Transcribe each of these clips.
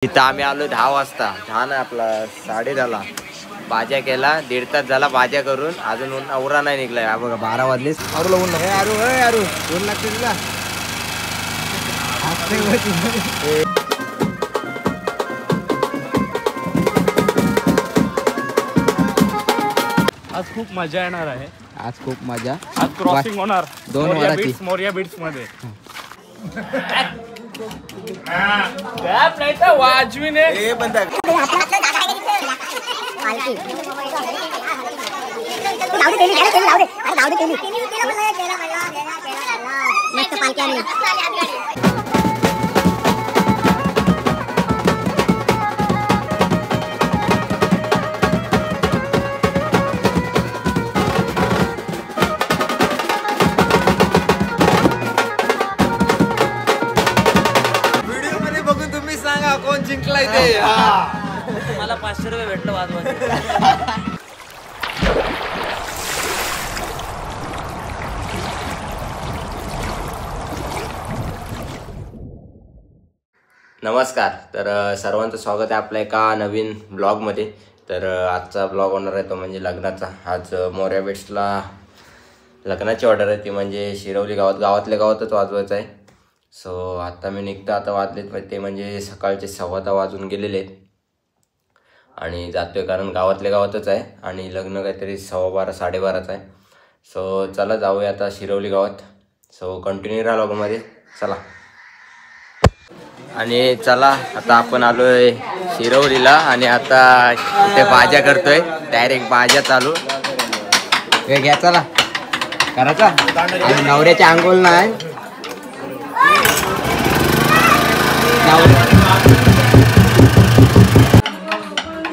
तिथं आम्ही आलो 10 वाजता, 10 नाही आपला 10:30ला भाज्या केला. 1.5 तास झाला भाज्या करून, अजून नवरा नाही निघलाय. हा बघा 12 वाजले. आरू ऊन ऊन लागते तुला. आज खूप मजा येणार आहे. आज खूप मजा. आज क्रॉसिंग होणार 2 वाराची मोरिया बीट्स मध्ये. नाही तर वाजवीने कोण जिंकलाय ते. मला 500 रुपये भेटलं वाजवा. नमस्कार. तर सर्वांचं स्वागत आहे आपल्या एका नवीन ब्लॉगमध्ये. तर आजचा ब्लॉग होणार आहे तो म्हणजे लग्नाचा. आज मोर्या बेट्सला लग्नाची ऑर्डर आहे, ती म्हणजे शिरवली गावातल्या गावातच वाजवायचं आहे. सो आता मी निघतो. आता वाजलेत ते म्हणजे सकाळचे 10:15 वाजून गेलेले आहेत आणि जातोय, कारण गावातल्या गावातच आहे आणि लग्न काहीतरी 12:15 12:30 आहे. सो चला जाऊया आता शिरवली गावात. सो कंटिन्यू राहा ब्लॉगमध्ये. चला. आणि चला आता आपण आलोय शिरवलीला आणि आता इथे भाज्या करतोय. डायरेक्ट भाज्या चालू हे घ्या. चला करायचा. आणि नवऱ्याची आंघोळ नाही.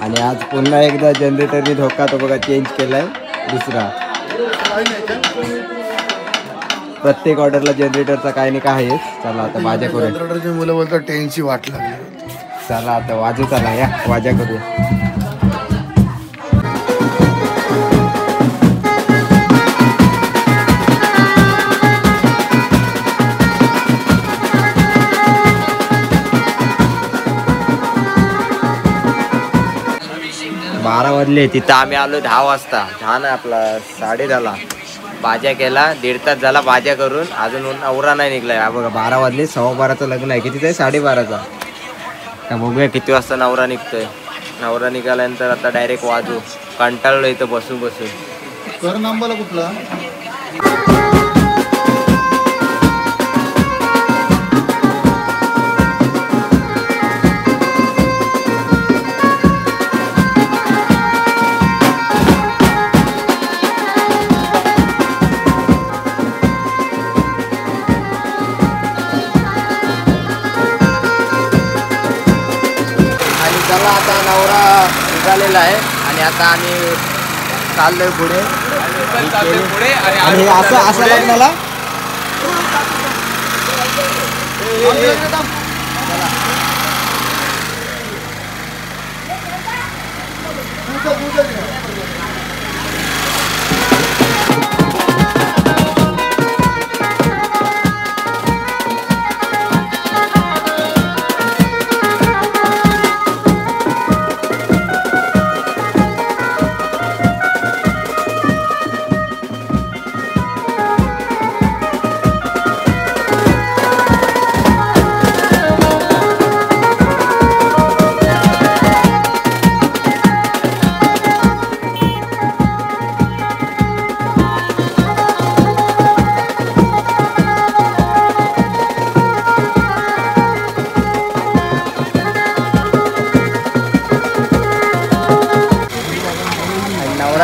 आणि आज पुन्हा एकदा जनरेटरनी धोका तो बघा चेंज केलाय, दुसरा. प्रत्येक ऑर्डरला जनरेटरचा काय नाही काय आहे. चला आता भाज्या करूया. जनरेटरची मुलं बोलतात टेनची वाट लागली. चला आता वाजू. चला या भाज्या करूया. बारा वाजले. तिथं आम्ही आलो 10 वाजता, 10 नाही आपला 10:30ला भाज्या केला. 1.5 तास झाला भाज्या करून, अजून नवरा नाही निघलाय. हा बघा 12 वाजले. 12:15चं लग्न आहे. कितीचं आहे? 12:30चा. का बघूया किती वाजता नवरा निघतोय. नवरा निघाल्यानंतर आता डायरेक्ट वाजू. कंटाळलो इथं बसून बसून. कर नांबाला कुठला चला आता नवरा निघालेला आहे आणि आता आम्ही चाललोय पुढे. आणि असं लग्नाला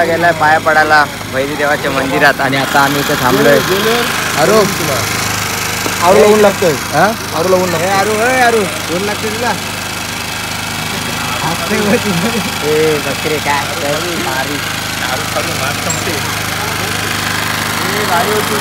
गेलाय पाया पडायला वैदी देवाच्या मंदिरात. आणि आता आम्ही इथे थांबलोय. अरू ऊन लागतोय. आरूला ऊन लागतंय. आरू ऊन लागते तुला. बकरे काय भारी होती.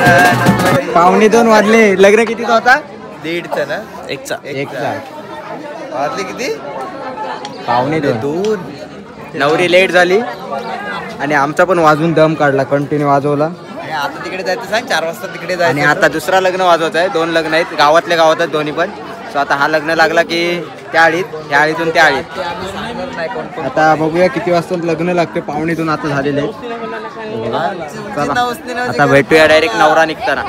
2:45 वाजले. लग्न कितीचा होता? 1:30 ना. एकचा एकचा. वाजले किती? 2:45. नवरी लेट झाली आणि आमचा पण वाजून दम काढला, कंटिन्यू वाजवला. आणि आता तिकडे जायचं सांग, 4 वाजता तिकडे आणि जायचं. आता दुसरा लग्न वाजवत आहे. 2 लग्न आहेत, गावातल्या गावात आहेत दोन्ही पण. सो आता हा लग्न लागला की त्या आळीत, ह्या आळीतून त्या आळीत. आता बघूया किती वाजता लग्न लागते. 2:45 आता झालेले आहे. चला, आता भेटूया डायरेक्ट नवरा निघताना.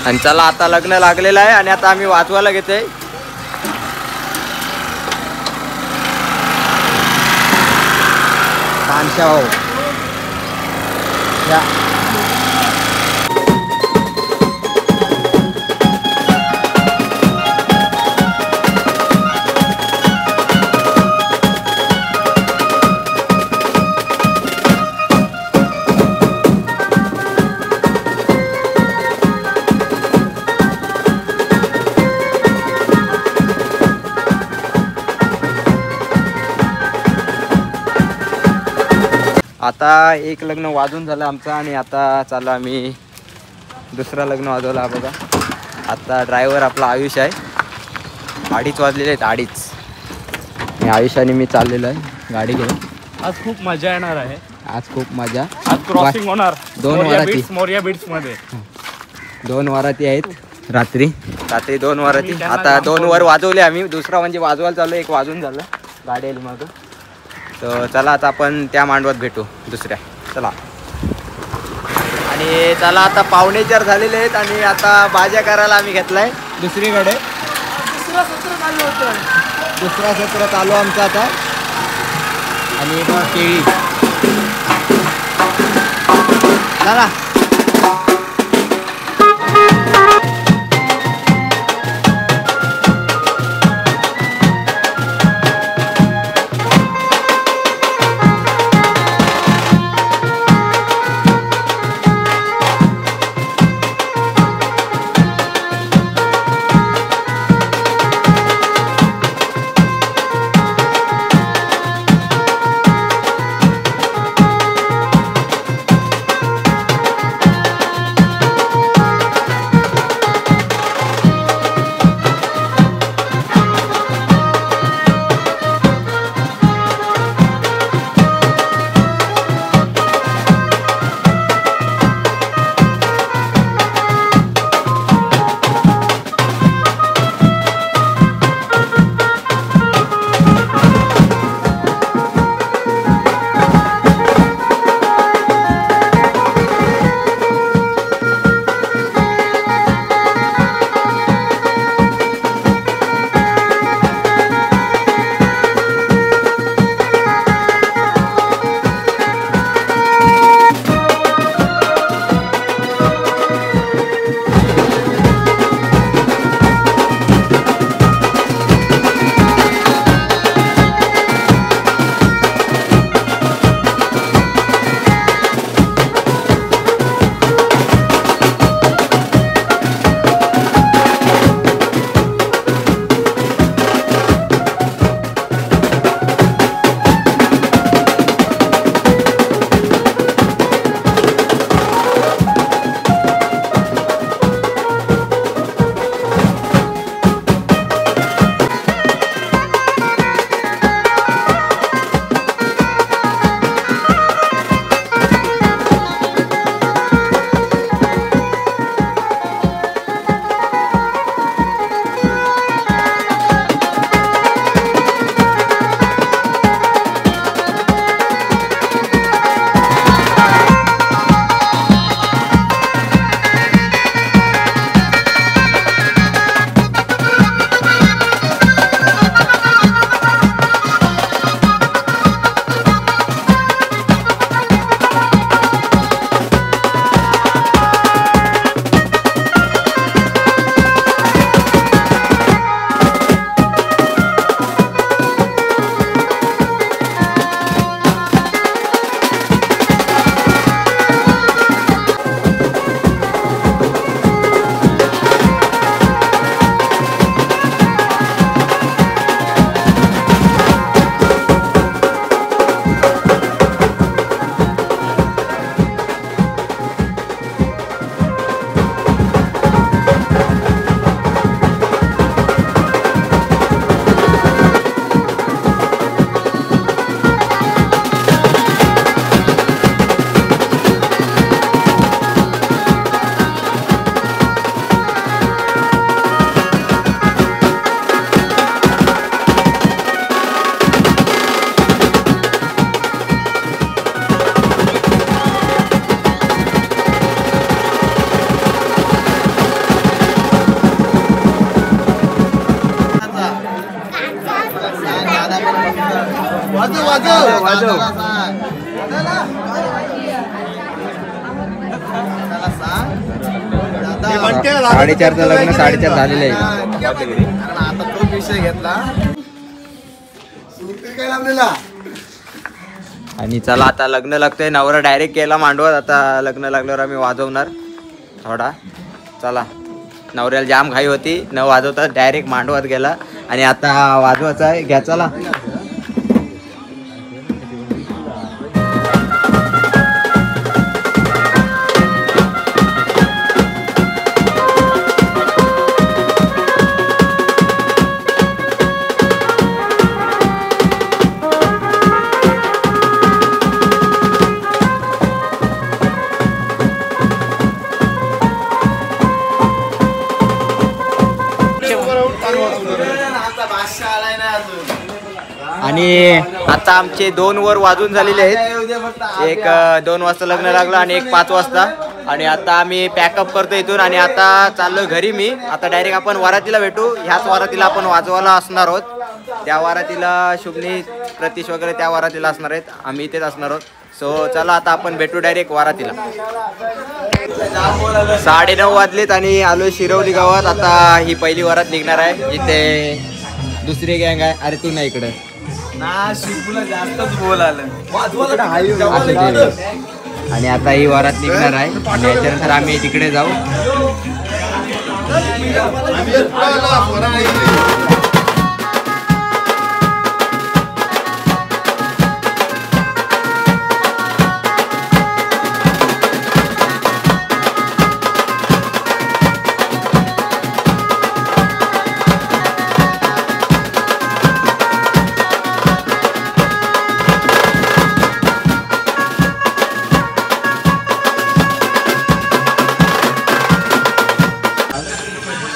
आणि चला आता लग्न लागलेलं आहे आणि आता आम्ही वाजवायला घेतोय. तानशा भाऊ या. आता एक लग्न वाजून झालं आमचं आणि आता चालू आम्ही दुसरा लग्न वाजवला बघा. आता ड्रायव्हर आपला आयुष आहे. 2:30 वाजलेले आहेत, 2:30. मी आयुष आणि मी चाललेलो आहे गाडी घेऊन. आज खूप मजा येणार आहे. आज खूप मजा. आज क्रॉसिंग होणार 2 वराती. मोर्या बीट्स मध्ये 2 वराती आहेत. रात्री 2 वराती. मी त्यांना आता लांब 2 वर वाजवले आम्ही. दुसरा म्हणजे वाजवायला चालू, 1 वाजून झालं. गाडी येईल मग. तर चला आता आपण त्या मांडवात भेटू दुसऱ्या. चला. आणि चला आता 4:45 झालेले आहेत आणि आता भाज्या करायला आम्ही घेतलाय दुसरीकडे. दुसरा सत्र चालू आमचा आता. आणि मग केळी. चला. वाजव. साडेचारचं लग्न 4:30 झालेलं आहे. आता तो विषय घेतला. काय लावलेला आणि चला आता लग्न लागतंय. नवरा डायरेक्ट केला मांडवत. आता लग्न लागल्यावर आम्ही वाजवणार थोडा. चला नवऱ्याला जाम घाई होती न वाजवता डायरेक्ट मांडवत गेला आणि आता वाजवायचा आहे. घ्या चला. आणि आता आमचे 2 वर वाजून झालेले आहेत. एक 2 वाजता लग्न लागलं आणि एक 5 वाजता. आणि आता आम्ही पॅकअप करतो इथून आणि आता चाललो घरी मी. आता डायरेक्ट आपण वरातीला भेटू. ह्याच वरातीला आपण वाजवायला असणार आहोत. त्या वरातीला शुभनी प्रतीश वगैरे त्या वरातीला असणार आहेत. आम्ही इथेच असणार आहोत. सो चला आता आपण भेटू डायरेक्ट वरातीला. 9:30 वाजलेत आणि आलोय शिरवली गावात. आता ही पहिली वरात निघणार आहे. इथे दुसरी गँग आहे. अरे तू नाही इकडे ना शिवला जास्तच बोल आलं. आणि आता ही वरात निघणार आहे आणि याच्यानंतर आम्ही तिकडे जाऊ.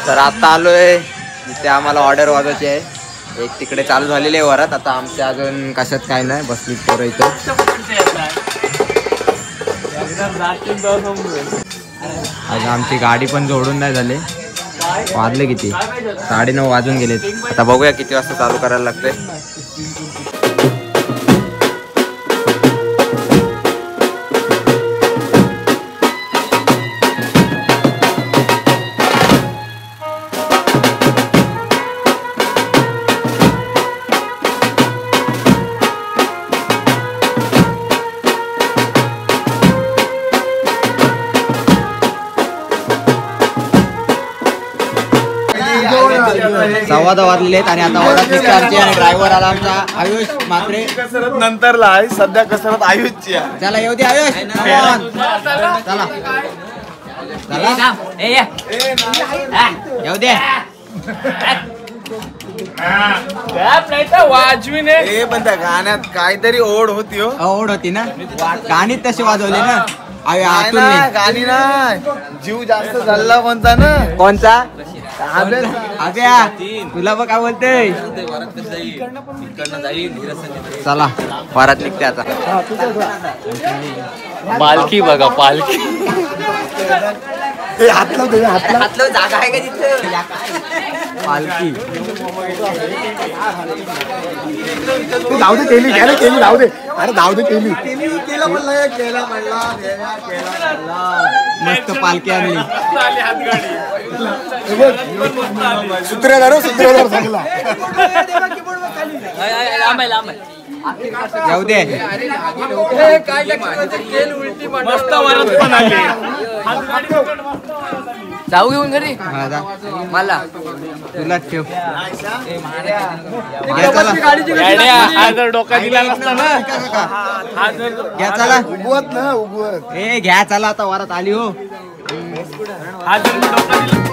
तर आता आलोय जिथे आम्हाला ऑर्डर वाजायची आहे. एक तिकडे चालू झालेली आहे वरात. आता आमच्या अजून कशात काय नाही. बसली पोरं इथं. आज आमची गाडी पण जोडून नाही झाली. वाजले किती 9:30 वाजून गेलेत. आता बघूया किती वाजता चालू करायला लागते. संवाद वाजलेले आहेत आणि आता वरात निघते आमची. आणि ड्रायव्हर आला आमचा आयुष म्हात्रे. कसरत नंतरला आहे. सध्या कसरत आयुषची आहे. चला येऊ दे आयुष. चला चला येऊ दे. वाजवीने ए पण त्या गाण्यात काहीतरी ओढ होती हो. ओढ होती ना. गाणीच तशी वाजवली ना. नाही ना, गाणी नाही. जीव जास्त चालला कोणता ना. कोणचा अभ्या तुला बघ काय बोलते. चला वरात निघते आता. पालखी बघा पालखी. हातलं जागा आहे का तिथे. पालखी जाऊ दे केली घ्या केली जाऊ दे. अरे जाऊ दे केली मस्त पालखी आणली. सूत्रधार चांगला येऊ दे. मस्त वरात पण आली. जाऊ घेऊन घरी मला तुलाच ठेव. हा जर डोका दिला नसता ना. घ्या चला. उगवत ना उगवत. ए घ्या चला आता वरात आली हो. हा जर डोका दिला.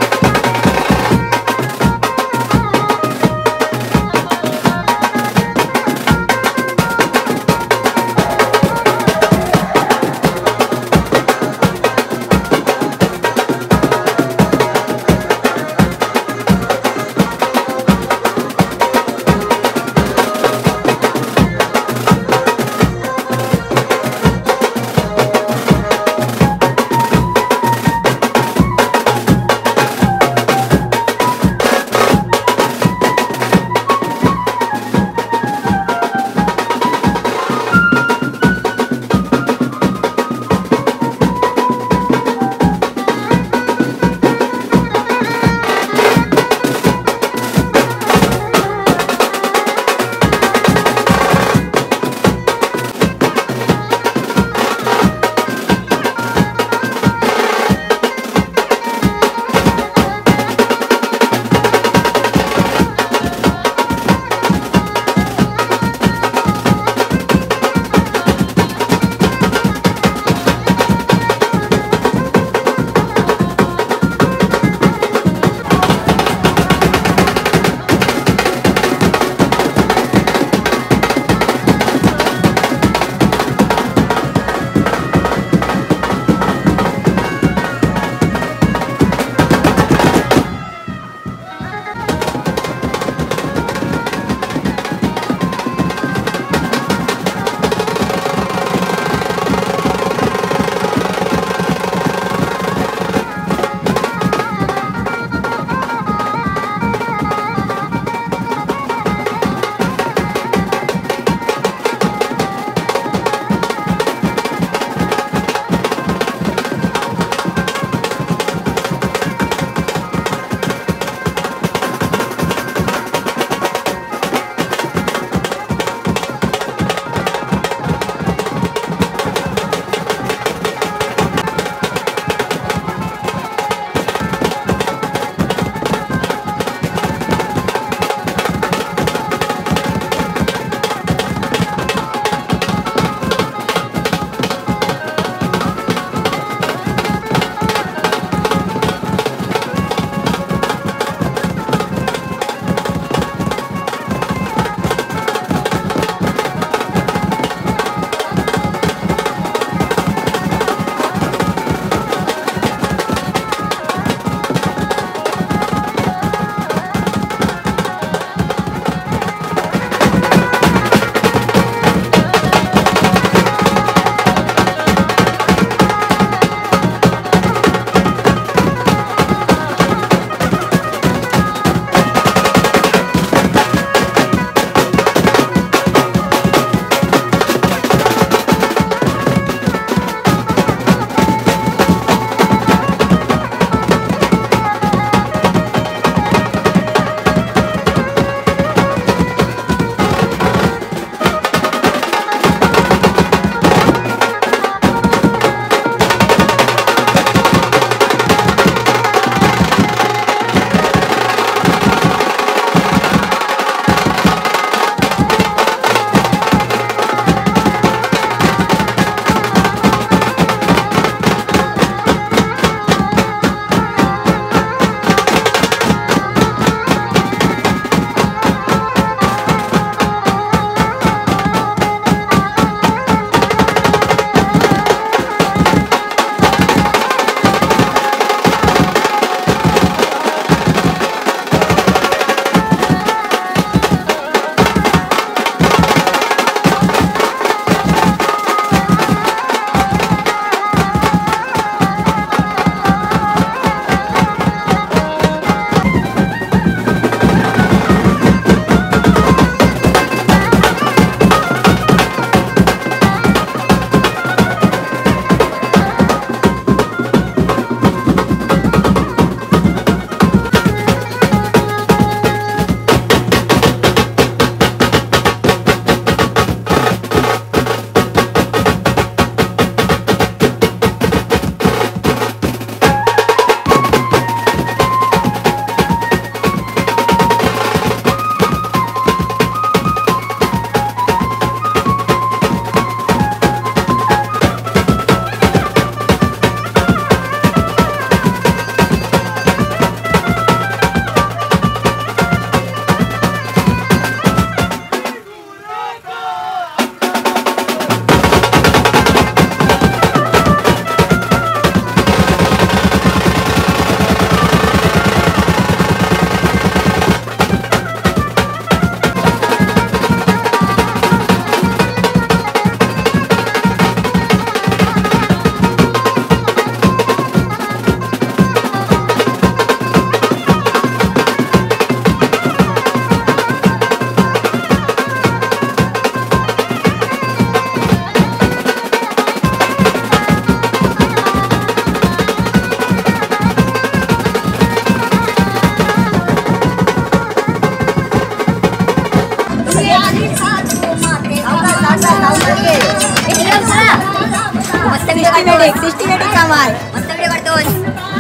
सिस्टमॅटिक काम आहे. मस्त व्हिडिओ काढतोस.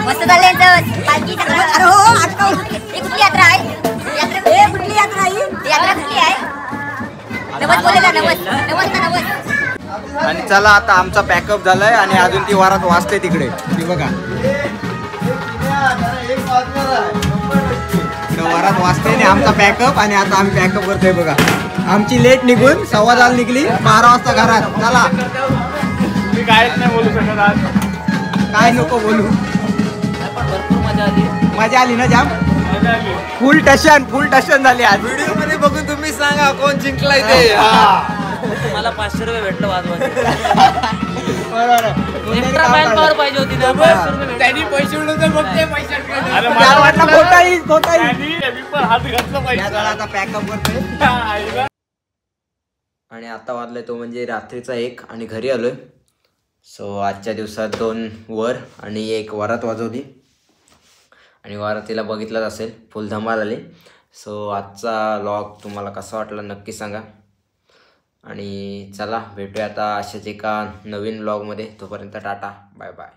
मस्त चाललंय यांचं. पालखी सगळं. अरे हो आटकाव. ही कुठली यात्रा आहे? यात्रा कुठली यात्रा आहे? यात्रा कुठली आहे? नवस बोलेला नवस. नवस ना नवस. आणि चला आता आमचा पॅकअप झालाय आणि अजून ती वरात वाजते तिकडे ती बघा वरात वाजते आणि आमचा पॅकअप आणि आता आम्ही पॅकअप करतोय बघा. आमची लेट निघून 10:15 निघली 12 वाजता घरात. चला मी काहीच नाही बोलू शकत आज. काय नको बोलू. भरपूर मजा आली. मजा आली ना जाम. मजा आली. फुल टशन झाली आज. व्हिडिओ मध्ये बघून तुम्ही सांगा कोण जिंकलाय ते. मला 500 रुपये भेटलं वाजवायचं. बरोबर एक्स्ट्रा मॅन पॉवर पाहिजे होती ना. त्यांनी पैसे उडवून मग ते पैसे अरे मला वाटलं खोटाई मी पण हात घातला पाहिजे. आता पॅकअप करतोय. आणि आता वाजलाय तो म्हणजे रात्रीचा 1 आणि घरी आलोय. सो आजच्या दिवसात 2 वर आणि 1 वरात वाजवली आणि वरातीला बघितलंच असेल फुल धमाल आली. सो आजचा व्लॉग तुम्हाला कसा वाटला नक्की सांगा आणि चला भेटूया आता अशाच एका नवीन व्लॉगमध्ये. तोपर्यंत टाटा बाय बाय.